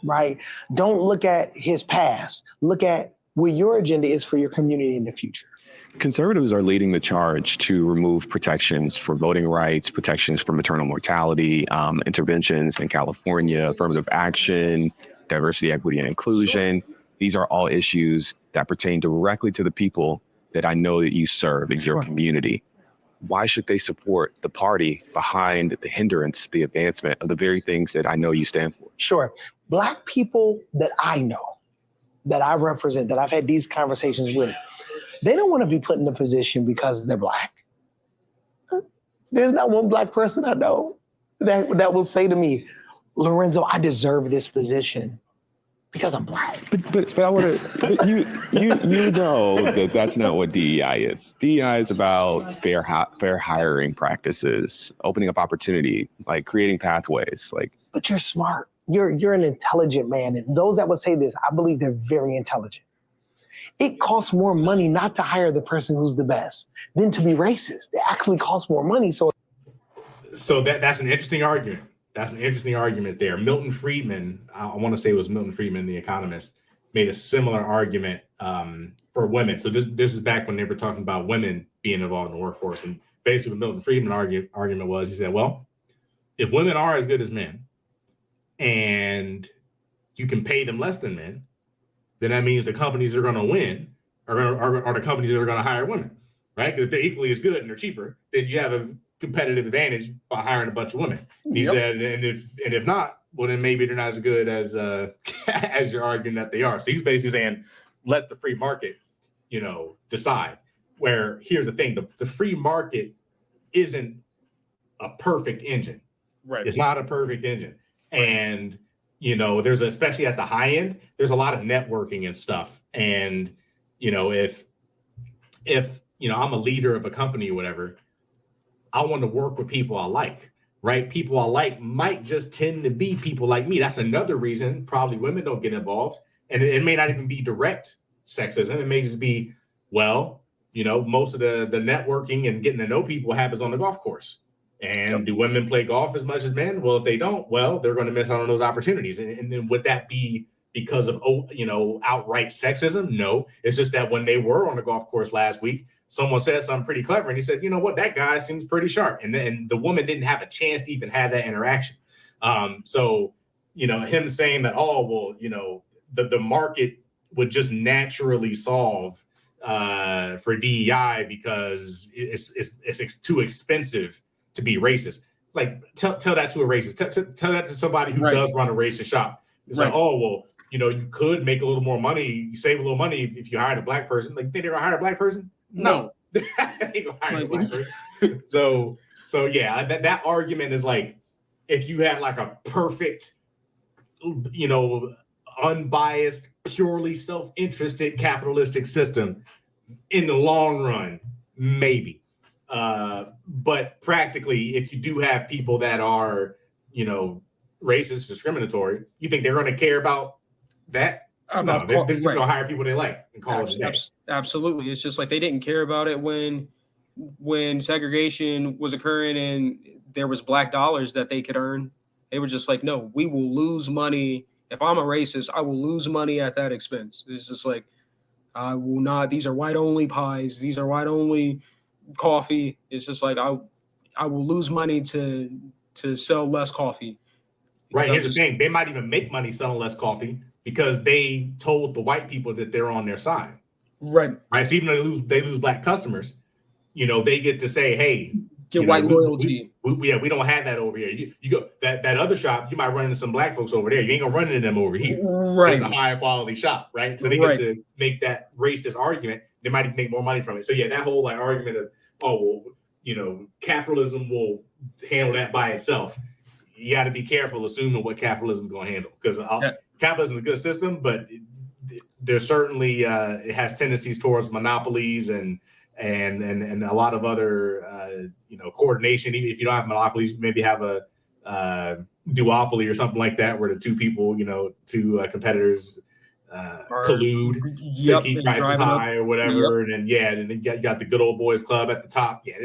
right? Don't look at his past. Look at what your agenda is for your community in the future. Conservatives are leading the charge to remove protections for voting rights, protections for maternal mortality, interventions in California, affirmative action, diversity, equity, and inclusion. These are all issues that pertain directly to the people that I know that you serve in your community. Why should they support the party behind the hindrance, the advancement of the very things that I know you stand for? Sure. Black people that I know, that I represent, that I've had these conversations with, they don't want to be put in a position because they're Black. There's not one Black person I know that will say to me, Lorenzo, I deserve this position because I'm Black. But I want to. You know that's not what DEI is. DEI is about fair hiring practices, opening up opportunity, like creating pathways. But you're smart. You're an intelligent man, and those that would say this, I believe they're very intelligent. It costs more money not to hire the person who's the best than to be racist. It actually costs more money. So that's an interesting argument. That's an interesting argument there. Milton Friedman, I want to say it was Milton Friedman, the economist, made a similar argument for women. So this is back when they were talking about women being involved in the workforce. And basically what Milton Friedman argument was, he said, well, if women are as good as men and you can pay them less than men, then that means the companies that are going to win are the companies that are going to hire women, right? Because if they're equally as good and they're cheaper, then you have a competitive advantage by hiring a bunch of women. He said, and if not, well, then maybe they're not as good as as you're arguing that they are. So he's basically saying, let the free market, decide. Where here's the thing: the free market isn't a perfect engine. Right. It's not a perfect engine, right. And there's especially at the high end, there's a lot of networking and stuff. And if I'm a leader of a company or whatever, I want to work with people I like, right? People I like might just tend to be people like me. That's another reason probably women don't get involved. And it may not even be direct sexism. It may just be, most of the networking and getting to know people happens on the golf course. And do women play golf as much as men? Well, if they don't, well, they're going to miss out on those opportunities. And would that be because of, outright sexism? No, it's just that when they were on the golf course last week, someone said something pretty clever, and he said, you know what, that guy seems pretty sharp. And then the woman didn't have a chance to even have that interaction. So, him saying that, the market would just naturally solve for DEI because it's too expensive to be racist. Like, tell that to a racist. Tell that to somebody who does run a racist shop. It's like, you could make a little more money, you save a little money if you hired a Black person. Like, think they're gonna hire a Black person? No. They ain't gonna hire a Black person. So yeah, that argument is like, if you have like a perfect, unbiased, purely self-interested capitalistic system, in the long run, maybe. But practically, if you do have people that are, racist, discriminatory, you think they're going to care about that? No, they're just going to hire people they like and call it a day. Absolutely. It's just like they didn't care about it when segregation was occurring and there was Black dollars that they could earn. They were just like, no, we will lose money. If I'm a racist, I will lose money at that expense. It's just like, I will not. These are white-only pies. These are white-only coffee. It's just like I will lose money to sell less coffee. Right. Here's the thing: they might even make money selling less coffee because they told the white people that they're on their side. Right. Right. So even though they lose Black customers, they get to say, hey, get white loyalty. We don't have that over here. You go that other shop, you might run into some Black folks over there. You ain't gonna run into them over here. Right. It's a higher quality shop, right? So they get to make that racist argument. They might even make more money from it. So yeah, that whole argument of capitalism will handle that by itself. You got to be careful assuming what capitalism is going to handle, because capitalism is a good system, but there's certainly it has tendencies towards monopolies and a lot of other coordination. Even if you don't have monopolies, you maybe have a duopoly or something like that, where the two people, two competitors collude to keep prices high or whatever. Yep. And then you got the good old boys club at the top. Yeah,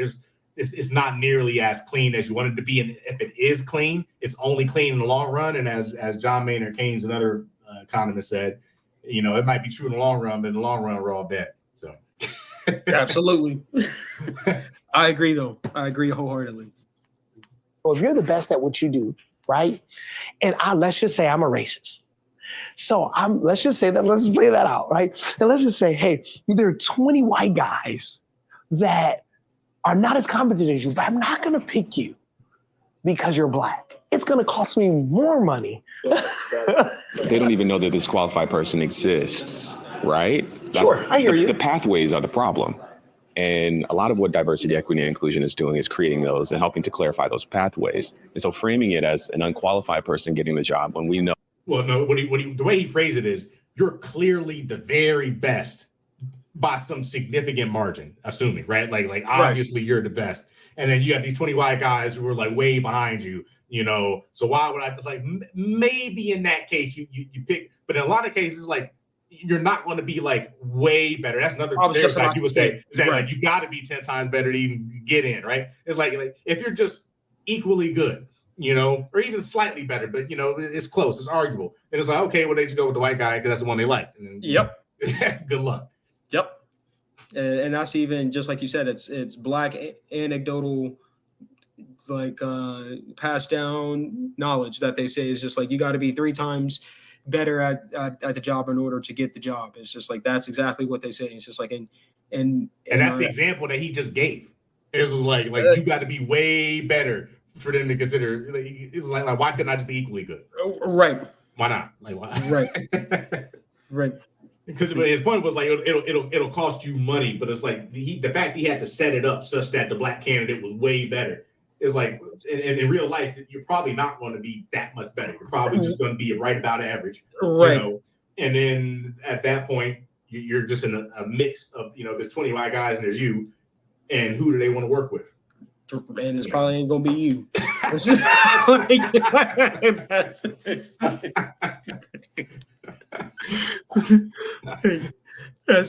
it's not nearly as clean as you want it to be. And if it is clean, it's only clean in the long run. And as John Maynard Keynes, another economist, said, it might be true in the long run, but in the long run, we're all dead. So Absolutely. I agree, though. I agree wholeheartedly. Well, if you're the best at what you do, right? And let's just say I'm a racist. So let's just say that, let's play that out, right? And let's just say, hey, there are 20 white guys that are not as competent as you, but I'm not going to pick you because you're black. It's going to cost me more money. They don't even know that this qualified person exists, right? Sure, I hear you. The pathways are the problem. And a lot of what diversity, equity, and inclusion is doing is creating those and helping to clarify those pathways. And so framing it as an unqualified person getting the job when we know. Well, no, the way he phrased it is, you're clearly the very best by some significant margin, assuming, right? Like obviously you're the best. And then you have these 20 white guys who are like way behind you, so why would I? It's like, maybe in that case you pick, but in a lot of cases, like, you're not going to be like way better. That's another stereotype people say, is that like you got to be 10 times better to even get in, right? It's like if you're just equally good, or even slightly better, but it's close, it's arguable. And it's like, okay, well, they just go with the white guy because that's the one they like. And, Yep. Good luck. Yep. And that's even, just like you said, it's black anecdotal, like passed down knowledge that they say is just like, you got to be 3 times better at the job in order to get the job. It's just like, that's exactly what they say. It's just like, and that's the example that he just gave. It was like you got to be way better for them to consider. It was like why couldn't I just be equally good? Right. Why not? Like, why? Right. Right. Because his point was like it'll cost you money, but it's like the fact he had to set it up such that the black candidate was way better. It's like in real life, you're probably not going to be that much better. You're probably just going to be right about average, right? And then at that point, you're just in a mix of there's 20 white guys and there's you, and who do they want to work with? And it's probably ain't gonna be you. That's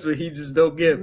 what he just don't get.